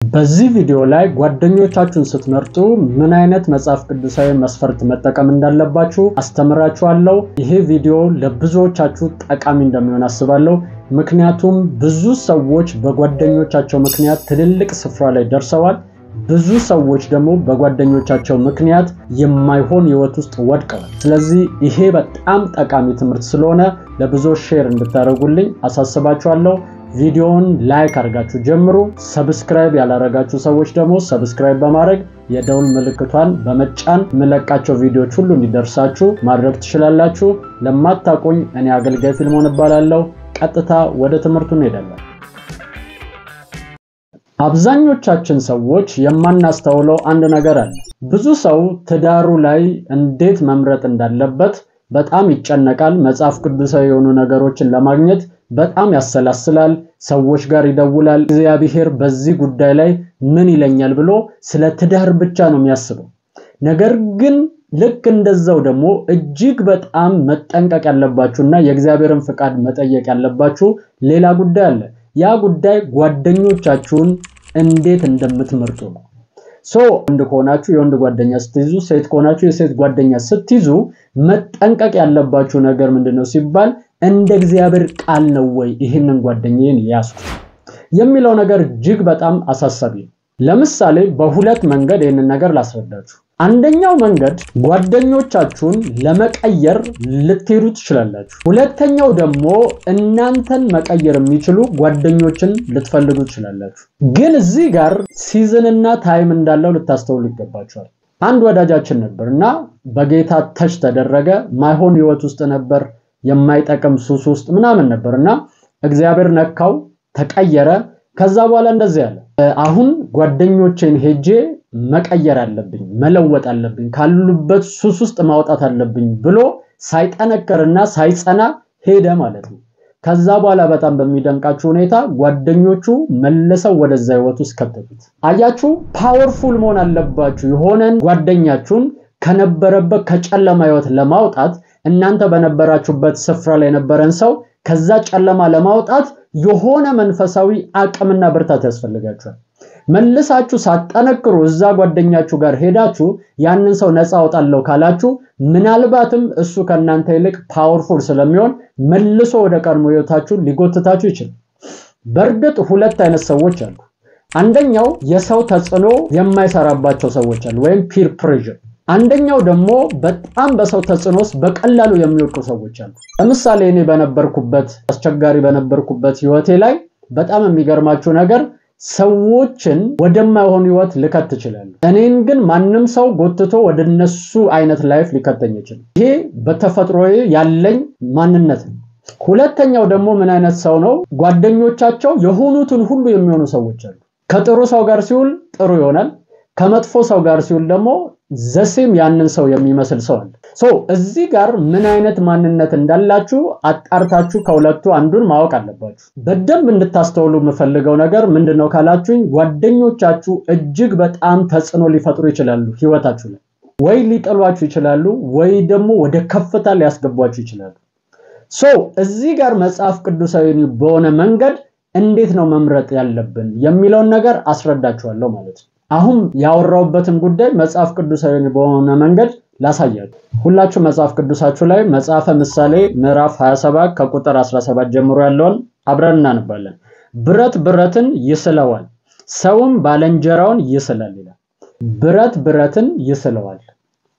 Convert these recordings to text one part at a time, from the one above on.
በዚህ ቪዲዮ ላይ ጓደኞቻችሁን ስትመርጡ ምን አይነት መጽሐፍ ቅዱሳዊ መስፈርት መጠቀም እንዳለባችሁ አስተምራችኋለሁ። ይሄ ቪዲዮ ለብዙዎቻችሁ ጠቃሚ እንደሚሆን አስባለሁ። ምክንያቱም ብዙ ሰዎች በጓደኞቻቸው ምክንያት ትልልቅ ስፍራ ላይ ደርሰዋል። ብዙ ሰዎች ደግሞ በጓደኞቻቸው ምክንያት የማይሆን ህይወት ውስጥ ወድቀዋል። ስለዚህ ይሄ በጣም ጠቃሚ ትምህርት ስለሆነ ለብዙዎች ሼር እንድታደርጉልኝ አሳስባችኋለሁ። ቪዲዮውን ላይክ አድርጋችሁ ጀምሩ። ሰብስክራይብ ያላረጋችሁ ሰዎች ደግሞ ሰብስክራይብ በማድረግ የደውል ምልክቷን በመጫን መለቃቸው ቪዲዮዎች ሁሉ እንዲደርሳችሁ ማድረግ ትችላላችሁ። ለማታውቁኝ እኔ አገልጋይ ፊልሞን እባላለሁ። ቀጥታ ወደ ትምህርቱ እንሄዳለን። አብዛኞቻችን ሰዎች የማናስተውለው አንድ ነገር አለ። ብዙ ሰው ትዳሩ ላይ እንዴት መምረጥ እንዳለበት በጣም ይጨነቃል። መጽሐፍ ቅዱሳዊ የሆኑ ነገሮችን ለማግኘት በጣም ያሰላስላል። ሰዎች ጋር ይደውላል። እግዚአብሔር በዚህ ጉዳይ ላይ ምን ይለኛል ብሎ ስለ ትዳር ብቻ ነው የሚያስበው። ነገር ግን ልክ እንደዛው ደግሞ እጅግ በጣም መጠንቀቅ ያለባችሁና የእግዚአብሔርን ፍቃድ መጠየቅ ያለባችሁ ሌላ ጉዳይ አለ። ያ ጉዳይ ጓደኞቻችሁን እንዴት እንደምትመርጡ ነው። ወንድ ከሆናችሁ የወንድ ጓደኛ ስትይዙ፣ ሴት ከሆናችሁ የሴት ጓደኛ ስትይዙ መጠንቀቅ ያለባችሁ ነገር ምንድነው ሲባል እንደ እግዚአብሔር ቃል ነው ወይ ይሄንን ጓደኛዬን ያስኩት የሚለው ነገር እጅግ በጣም አሳሳቢ ነው። ለምሳሌ በሁለት መንገድ ይሄንን ነገር ላስረዳችሁ። አንደኛው መንገድ ጓደኞቻችሁን ለመቀየር ልትሄዱ ትችላላችሁ። ሁለተኛው ደግሞ እናንተን መቀየር የሚችሉ ጓደኞችን ልትፈልጉ ትችላላችሁ። ግን እዚህ ጋር ሲዝንና ታይም እንዳለው ልታስተውሉ ይገባችኋል። አንድ ወዳጃችን ነበርና በጌታ ተች ተደረገ። ማይሆን ህይወት ውስጥ ነበር፣ የማይጠቅም ሱስ ውስጥ ምናምን ነበርና እግዚአብሔር ነካው፣ ተቀየረ። ከዛ በኋላ እንደዚህ ያለ አሁን ጓደኞቼን ሄጄ መቀየር አለብኝ፣ መለወጥ አለብኝ፣ ካሉበት ሱስ ውስጥ ማውጣት አለብኝ ብሎ ሳይጠነከርና ሳይጸና ሄደ ማለት ነው። ከዛ በኋላ በጣም በሚደንቃችሁ ሁኔታ ጓደኞቹ መልሰው ወደዛ ህይወት ውስጥ ከተቱት። አያችሁ፣ ፓወርፉል መሆን አለባችሁ። የሆነን ጓደኛችሁን ከነበረበት ከጨለማ ህይወት ለማውጣት እናንተ በነበራችሁበት ስፍራ ላይ የነበረን ሰው ከዛ ጨለማ ለማውጣት የሆነ መንፈሳዊ አቅምና ብርታት ያስፈልጋችኋል። መልሳችሁ ሳትጠነክሩ እዛ ጓደኛችሁ ጋር ሄዳችሁ ያንን ሰው ነፃ አውጣለሁ ካላችሁ ምናልባትም እሱ ከናንተ ይልቅ ፓወርፉል ስለሚሆን መልሶ ወደ ቀድሞ ህይወታችሁ ሊጎትታችሁ ይችላል። በእርግጥ ሁለት አይነት ሰዎች አሉ። አንደኛው የሰው ተጽዕኖ የማይሰራባቸው ሰዎች አሉ፣ ወይም ፒር ፕሬሸር። አንደኛው ደግሞ በጣም በሰው ተጽዕኖስ በቀላሉ የሚወድቁ ሰዎች አሉ። ለምሳሌ እኔ በነበርኩበት አስቸጋሪ በነበርኩበት ህይወቴ ላይ በጣም የሚገርማችሁ ነገር ሰዎችን ወደማይሆን ህይወት ልከት ይችላል። እኔን ግን ማንም ሰው ጎትቶ ወደነሱ አይነት ላይፍ ሊከተኝ ይችላል። ይሄ በተፈጥሮዬ ያለኝ ማንነት ነው። ሁለተኛው ደግሞ ምን አይነት ሰው ነው? ጓደኞቻቸው የሆኑትን ሁሉ የሚሆኑ ሰዎች አሉ። ከጥሩ ሰው ጋር ሲውል ጥሩ ይሆናል፣ ከመጥፎ ሰው ጋር ሲውል ደግሞ ዘሴም ያንን ሰው የሚመስል ሰው አለ። እዚህ ጋር ምን አይነት ማንነት እንዳላችሁ አጣርታችሁ ከሁለቱ አንዱን ማወቅ አለባችሁ። በደንብ እንድታስተውሉ የምፈልገው ነገር ምንድነው ካላችሁኝ፣ ጓደኞቻችሁ እጅግ በጣም ተጽዕኖ ሊፈጥሩ ይችላሉ ህይወታችሁ ላይ። ወይ ሊጠሏችሁ ይችላሉ፣ ወይ ደግሞ ወደ ከፍታ ሊያስገቧችሁ ይችላሉ። እዚህ ጋር መጽሐፍ ቅዱሳዊ በሆነ መንገድ እንዴት ነው መምረጥ ያለብን የሚለውን ነገር አስረዳችኋለሁ ማለት ነው። አሁን ያወራውበትን ጉዳይ መጽሐፍ ቅዱሳዊ በሆነ መንገድ ላሳያችሁ። ሁላችሁ መጽሐፍ ቅዱሳችሁ ላይ መጽሐፈ ምሳሌ ምዕራፍ 27 ከቁጥር 17 ጀምሮ ያለውን አብረን እናነባለን። ብረት ብረትን ይስለዋል፣ ሰውም ባልንጀራውን ይስላል ይላል። ብረት ብረትን ይስለዋል።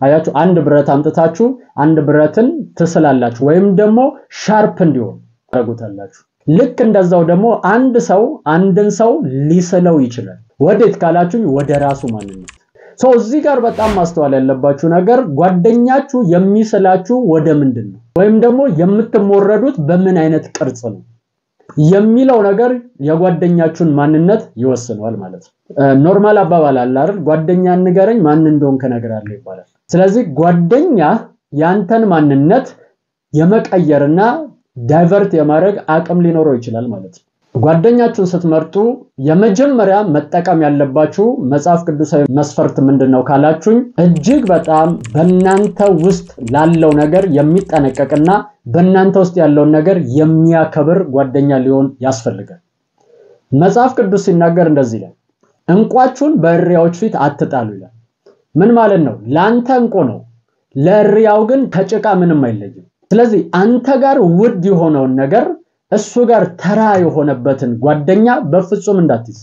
አያችሁ፣ አንድ ብረት አምጥታችሁ አንድ ብረትን ትስላላችሁ፣ ወይም ደግሞ ሻርፕ እንዲሆን ታደርጉታላችሁ። ልክ እንደዛው ደግሞ አንድ ሰው አንድን ሰው ሊስለው ይችላል። ወዴት ካላችሁ ወደ ራሱ ማንነት። እዚህ ጋር በጣም ማስተዋል ያለባችሁ ነገር ጓደኛችሁ የሚስላችሁ ወደ ምንድነው፣ ወይም ደግሞ የምትሞረዱት በምን አይነት ቅርጽ ነው የሚለው ነገር የጓደኛችሁን ማንነት ይወስነዋል ማለት ነው። ኖርማል አባባል አለ አይደል? ጓደኛ ንገረኝ ማን እንደሆንክ እነግርሃለሁ ይባላል። ስለዚህ ጓደኛ ያንተን ማንነት የመቀየርና ዳይቨርት የማድረግ አቅም ሊኖረው ይችላል ማለት ነው። ጓደኛችሁን ስትመርጡ የመጀመሪያ መጠቀም ያለባችሁ መጽሐፍ ቅዱሳዊ መስፈርት ምንድነው ካላችሁኝ፣ እጅግ በጣም በእናንተ ውስጥ ላለው ነገር የሚጠነቀቅና በእናንተ ውስጥ ያለው ነገር የሚያከብር ጓደኛ ሊሆን ያስፈልጋል። መጽሐፍ ቅዱስ ሲናገር እንደዚህ ይላል፣ እንቋችሁን በእሪያዎች ፊት አትጣሉ ይላል። ምን ማለት ነው? ላንተ እንቁ ነው፣ ለእሪያው ግን ከጭቃ ምንም አይለይም። ስለዚህ አንተ ጋር ውድ የሆነውን ነገር እሱ ጋር ተራ የሆነበትን ጓደኛ በፍጹም እንዳትይዝ።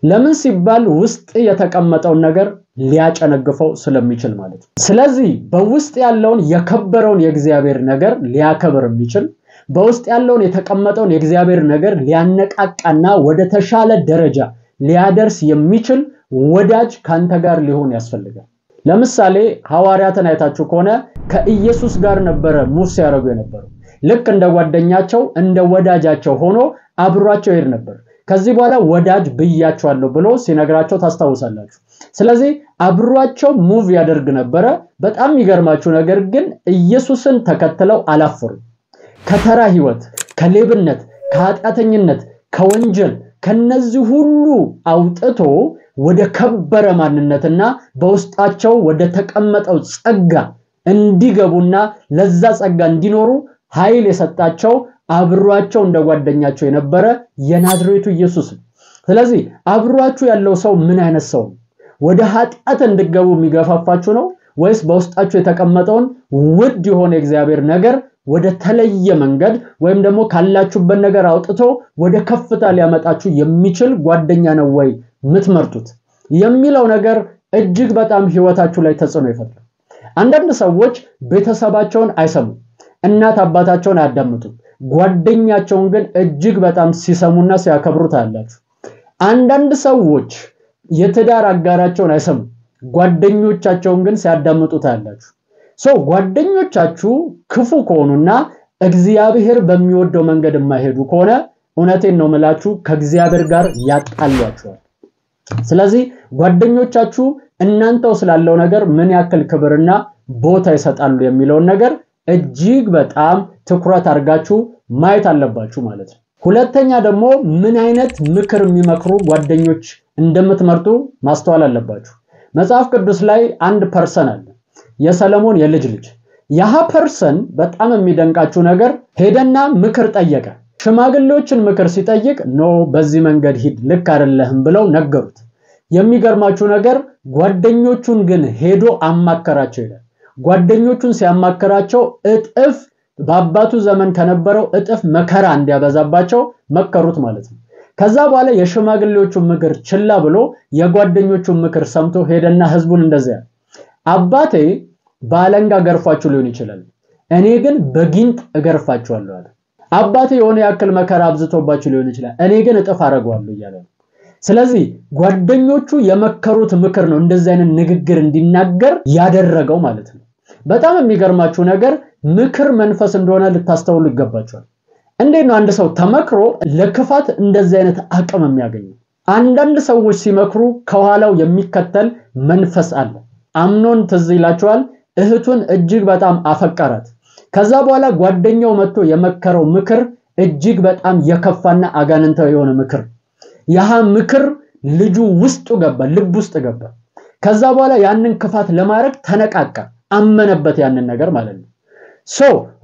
ለምን ሲባል ውስጥ የተቀመጠውን ነገር ሊያጨነግፈው ስለሚችል ማለት ነው። ስለዚህ በውስጥ ያለውን የከበረውን የእግዚአብሔር ነገር ሊያከብር የሚችል በውስጥ ያለውን የተቀመጠውን የእግዚአብሔር ነገር ሊያነቃቃና ወደ ተሻለ ደረጃ ሊያደርስ የሚችል ወዳጅ ካንተ ጋር ሊሆን ያስፈልጋል። ለምሳሌ ሐዋርያትን አይታችሁ ከሆነ ከኢየሱስ ጋር ነበረ ሙቭ ሲያደርጉ የነበረው። ልክ እንደ ጓደኛቸው እንደ ወዳጃቸው ሆኖ አብሯቸው ይሄድ ነበር። ከዚህ በኋላ ወዳጅ ብያቸዋለሁ ብሎ ሲነግራቸው ታስታውሳላችሁ። ስለዚህ አብሯቸው ሙቭ ያደርግ ነበር። በጣም የሚገርማችሁ ነገር ግን ኢየሱስን ተከትለው አላፈሩም። ከተራ ህይወት፣ ከሌብነት፣ ከኃጢአተኝነት፣ ከወንጀል ከነዚህ ሁሉ አውጥቶ ወደ ከበረ ማንነትና በውስጣቸው ወደ ተቀመጠው ጸጋ እንዲገቡና ለዛ ጸጋ እንዲኖሩ ኃይል የሰጣቸው አብሯቸው እንደ ጓደኛቸው የነበረ የናዝሬቱ ኢየሱስ። ስለዚህ አብሯችሁ ያለው ሰው ምን አይነት ሰው ነው? ወደ ኃጢአት እንድትገቡ የሚገፋፋችሁ ነው ወይስ በውስጣችሁ የተቀመጠውን ውድ የሆነ እግዚአብሔር ነገር ወደ ተለየ መንገድ ወይም ደግሞ ካላችሁበት ነገር አውጥቶ ወደ ከፍታ ሊያመጣችሁ የሚችል ጓደኛ ነው ወይ የምትመርጡት የሚለው ነገር እጅግ በጣም ህይወታችሁ ላይ ተጽዕኖ ይፈጥራል። አንዳንድ ሰዎች ቤተሰባቸውን አይሰሙም፣ እናት አባታቸውን አያዳምጡም፣ ጓደኛቸውን ግን እጅግ በጣም ሲሰሙና ሲያከብሩ ታያላችሁ። አንዳንድ ሰዎች የትዳር አጋራቸውን አይሰሙም፣ ጓደኞቻቸውን ግን ሲያዳምጡ ታያላችሁ። ጓደኞቻችሁ ክፉ ከሆኑና እግዚአብሔር በሚወደው መንገድ የማይሄዱ ከሆነ እውነቴን ነው መላችሁ ከእግዚአብሔር ጋር ያጣሏችኋል። ስለዚህ ጓደኞቻችሁ እናንተው ስላለው ነገር ምን ያክል ክብርና ቦታ ይሰጣሉ የሚለውን ነገር እጅግ በጣም ትኩረት አድርጋችሁ ማየት አለባችሁ ማለት ነው። ሁለተኛ ደግሞ ምን አይነት ምክር የሚመክሩ ጓደኞች እንደምትመርጡ ማስተዋል አለባችሁ። መጽሐፍ ቅዱስ ላይ አንድ ፐርሰን አለ፣ የሰለሞን የልጅ ልጅ። ያህ ፐርሰን በጣም የሚደንቃችሁ ነገር ሄደና ምክር ጠየቀ። ሽማግሌዎችን ምክር ሲጠይቅ ኖ በዚህ መንገድ ሂድ ልክ አይደለህም ብለው ነገሩት። የሚገርማችሁ ነገር ጓደኞቹን ግን ሄዶ አማከራቸው ይላል። ጓደኞቹን ሲያማከራቸው እጥፍ በአባቱ ዘመን ከነበረው እጥፍ መከራ እንዲያበዛባቸው መከሩት ማለት ነው። ከዛ በኋላ የሽማግሌዎቹን ምክር ችላ ብሎ የጓደኞቹን ምክር ሰምቶ ሄደና ህዝቡን እንደዚያ አባቴ ባለንጋ ገርፋችሁ ሊሆን ይችላል፣ እኔ ግን በጊንጥ እገርፋችኋለሁ አለ። አባቴ የሆነ ያክል መከራ አብዝቶባችሁ ሊሆን ይችላል፣ እኔ ግን እጥፍ አረጋዋለሁ እያለ ነው። ስለዚህ ጓደኞቹ የመከሩት ምክር ነው እንደዚህ አይነት ንግግር እንዲናገር ያደረገው ማለት ነው። በጣም የሚገርማችሁ ነገር ምክር መንፈስ እንደሆነ ልታስተውሉ ይገባችኋል። እንዴት ነው አንድ ሰው ተመክሮ ለክፋት እንደዚህ አይነት አቅም የሚያገኘው? አንዳንድ ሰዎች ሲመክሩ ከኋላው የሚከተል መንፈስ አለ። አምኖን ትዝ ይላችኋል፣ እህቱን እጅግ በጣም አፈቀራት። ከዛ በኋላ ጓደኛው መጥቶ የመከረው ምክር እጅግ በጣም የከፋና አጋንንታዊ የሆነ ምክር። ያህ ምክር ልጁ ውስጡ ገባ፣ ልብ ውስጥ ገባ። ከዛ በኋላ ያንን ክፋት ለማድረግ ተነቃቃ፣ አመነበት ያንን ነገር ማለት ነው።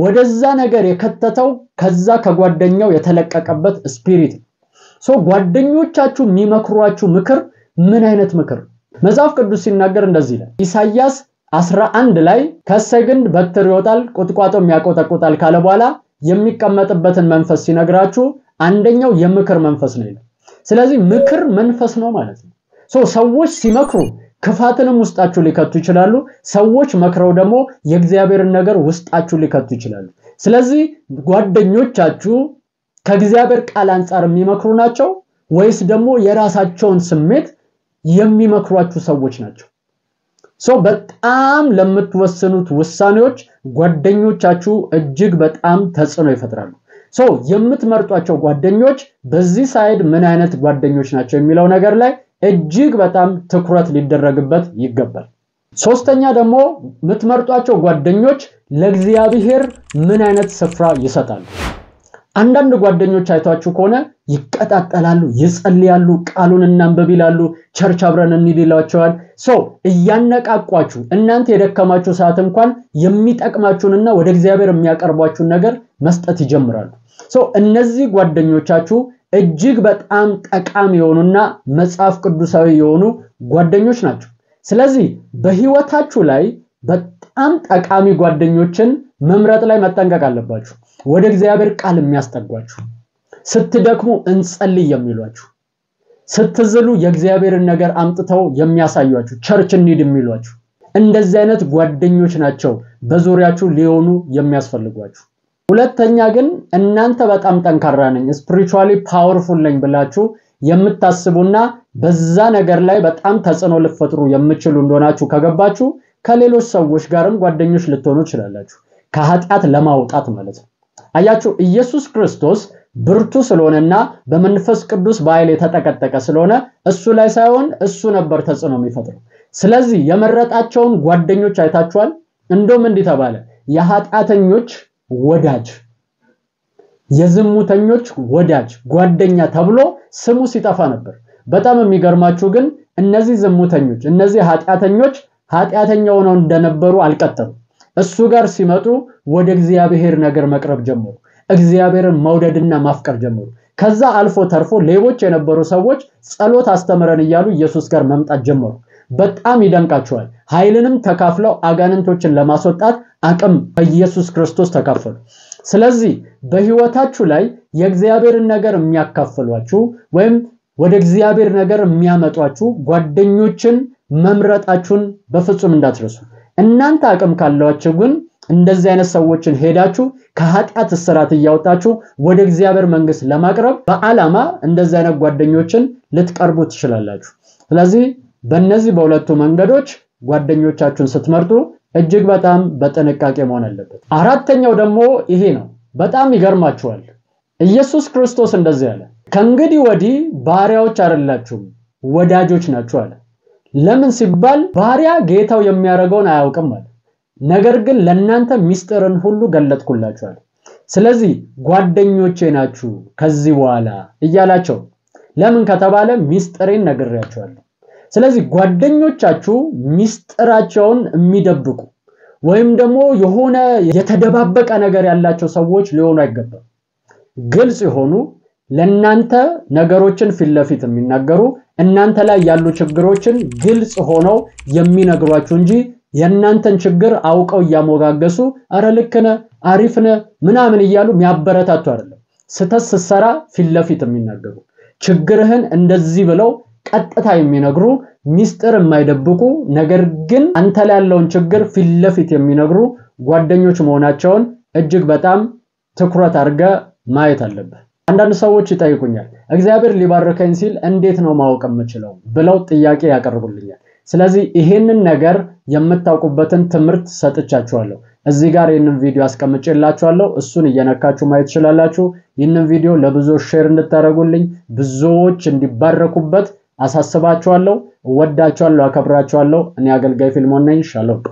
ወደዛ ነገር የከተተው ከዛ ከጓደኛው የተለቀቀበት ስፒሪት። ጓደኞቻችሁ የሚመክሯችሁ ምክር ምን አይነት ምክር? መጽሐፍ ቅዱስ ሲናገር እንደዚህ ይላል። ኢሳይያስ 11 ላይ ከእሴይ ግንድ በትር ይወጣል ቁጥቋጦም ያቆጠቁጣል ካለ በኋላ የሚቀመጥበትን መንፈስ ሲነግራችሁ አንደኛው የምክር መንፈስ ነው ይላል። ስለዚህ ምክር መንፈስ ነው ማለት ነው። ሰዎች ሲመክሩ ክፋትንም ውስጣችሁ ሊከቱ ይችላሉ። ሰዎች መክረው ደግሞ የእግዚአብሔርን ነገር ውስጣችሁ ሊከቱ ይችላሉ። ስለዚህ ጓደኞቻችሁ ከእግዚአብሔር ቃል አንፃር የሚመክሩ ናቸው ወይስ ደግሞ የራሳቸውን ስሜት የሚመክሯችሁ ሰዎች ናቸው? በጣም ለምትወስኑት ውሳኔዎች ጓደኞቻችሁ እጅግ በጣም ተጽዕኖ ይፈጥራሉ። የምትመርጧቸው ጓደኞች በዚህ ሳይድ ምን አይነት ጓደኞች ናቸው የሚለው ነገር ላይ እጅግ በጣም ትኩረት ሊደረግበት ይገባል። ሶስተኛ ደግሞ የምትመርጧቸው ጓደኞች ለእግዚአብሔር ምን አይነት ስፍራ ይሰጣሉ? አንዳንድ ጓደኞች አይታችሁ ከሆነ ይቀጣጣላሉ፣ ይጸልያሉ፣ ቃሉን እናንብብ ይላሉ፣ ቸርች አብረን እንሂድ ይላችኋል። እያነቃቋችሁ እናንተ የደከማችሁ ሰዓት እንኳን የሚጠቅማችሁንና ወደ እግዚአብሔር የሚያቀርቧችሁን ነገር መስጠት ይጀምራሉ። እነዚህ ጓደኞቻችሁ እጅግ በጣም ጠቃሚ የሆኑና መጽሐፍ ቅዱሳዊ የሆኑ ጓደኞች ናቸው። ስለዚህ በህይወታችሁ ላይ በጣም ጠቃሚ ጓደኞችን መምረጥ ላይ መጠንቀቅ አለባችሁ። ወደ እግዚአብሔር ቃል የሚያስጠጓችሁ፣ ስትደክሙ እንጸልይ የሚሏችሁ፣ ስትዝሉ የእግዚአብሔርን ነገር አምጥተው የሚያሳዩአችሁ፣ ቸርች እንሂድ የሚሏችሁ እንደዚህ አይነት ጓደኞች ናቸው በዙሪያችሁ ሊሆኑ የሚያስፈልጓችሁ። ሁለተኛ ግን እናንተ በጣም ጠንካራ ነኝ spiritually powerful ነኝ ብላችሁ የምታስቡና በዛ ነገር ላይ በጣም ተጽዕኖ ልትፈጥሩ የምትችሉ እንደሆናችሁ ከገባችሁ ከሌሎች ሰዎች ጋርም ጓደኞች ልትሆኑ ይችላላችሁ፣ ከኃጢአት ለማውጣት ማለት ነው። አያችሁ ኢየሱስ ክርስቶስ ብርቱ ስለሆነና በመንፈስ ቅዱስ በኃይል የተጠቀጠቀ ስለሆነ እሱ ላይ ሳይሆን እሱ ነበር ተጽዕኖ የሚፈጥረው። ስለዚህ የመረጣቸውን ጓደኞች አይታችኋል። እንደውም እንዲህ ተባለ፣ የኃጢአተኞች ወዳጅ፣ የዝሙተኞች ወዳጅ፣ ጓደኛ ተብሎ ስሙ ሲጠፋ ነበር። በጣም የሚገርማችሁ ግን እነዚህ ዝሙተኞች፣ እነዚህ ኃጢአተኛ ሆነው እንደነበሩ አልቀጠሉም። እሱ ጋር ሲመጡ ወደ እግዚአብሔር ነገር መቅረብ ጀመሩ። እግዚአብሔርን መውደድና ማፍቀር ጀመሩ። ከዛ አልፎ ተርፎ ሌቦች የነበሩ ሰዎች ጸሎት አስተምረን እያሉ ኢየሱስ ጋር መምጣት ጀመሩ። በጣም ይደንቃቸዋል። ኃይልንም ተካፍለው አጋንንቶችን ለማስወጣት አቅም በኢየሱስ ክርስቶስ ተካፈሉ። ስለዚህ በህይወታችሁ ላይ የእግዚአብሔርን ነገር የሚያካፍሏችሁ ወይም ወደ እግዚአብሔር ነገር የሚያመጧችሁ ጓደኞችን መምረጣችሁን በፍጹም እንዳትረሱ። እናንተ አቅም ካላችሁ ግን እንደዚህ አይነት ሰዎችን ሄዳችሁ ከኃጢአት እስራት እያወጣችሁ ወደ እግዚአብሔር መንግስት ለማቅረብ በዓላማ እንደዚህ አይነት ጓደኞችን ልትቀርቡ ትችላላችሁ። ስለዚህ በእነዚህ በሁለቱ መንገዶች ጓደኞቻችሁን ስትመርጡ እጅግ በጣም በጥንቃቄ መሆን አለበት። አራተኛው ደግሞ ይሄ ነው። በጣም ይገርማችኋል። ኢየሱስ ክርስቶስ እንደዚህ አለ፣ ከእንግዲህ ወዲህ ባሪያዎች አይደላችሁም ወዳጆች ናችሁ አለ። ለምን ሲባል ባሪያ ጌታው የሚያደርገውን አያውቅም አለ። ነገር ግን ለእናንተ ሚስጥርን ሁሉ ገለጥኩላችሁ አለ። ስለዚህ ጓደኞቼ ናችሁ ከዚህ በኋላ እያላቸው። ለምን ከተባለ ሚስጥሬን ነግሬያችኋለሁ። ስለዚህ ጓደኞቻችሁ ሚስጥራቸውን የሚደብቁ ወይም ደግሞ የሆነ የተደባበቀ ነገር ያላቸው ሰዎች ሊሆኑ አይገባም። ግልጽ የሆኑ ለእናንተ ነገሮችን ፊት ለፊት የሚናገሩ እናንተ ላይ ያሉ ችግሮችን ግልጽ ሆነው የሚነግሯችሁ እንጂ የእናንተን ችግር አውቀው ያሞጋገሱ አረ ልክ ነህ አሪፍ ነህ ምናምን እያሉ የሚያበረታቱ አይደለም። ስተት ስትሰራ ፊት ለፊት የሚናገሩ ችግርህን እንደዚህ ብለው ቀጥታ የሚነግሩ ሚስጥር የማይደብቁ ነገር ግን አንተ ላይ ያለውን ችግር ፊት ለፊት የሚነግሩ ጓደኞች መሆናቸውን እጅግ በጣም ትኩረት አድርገ ማየት አለበት። አንዳንድ ሰዎች ይጠይቁኛል እግዚአብሔር ሊባርከኝ ሲል እንዴት ነው ማወቅ የምችለው ብለው ጥያቄ ያቀርቡልኛል። ስለዚህ ይሄንን ነገር የምታውቁበትን ትምህርት ሰጥቻችኋለሁ። እዚህ ጋር ይሄንን ቪዲዮ አስቀምጬላችኋለሁ። እሱን እየነካችሁ ማየት ትችላላችሁ። ይሄንን ቪዲዮ ለብዙዎች ሼር እንድታደርጉልኝ ብዙዎች እንዲባረኩበት አሳስባችኋለሁ። ወዳችኋለሁ፣ አከብራችኋለሁ። እኔ አገልጋይ ፊልሞን ነኝ። ሻሎም።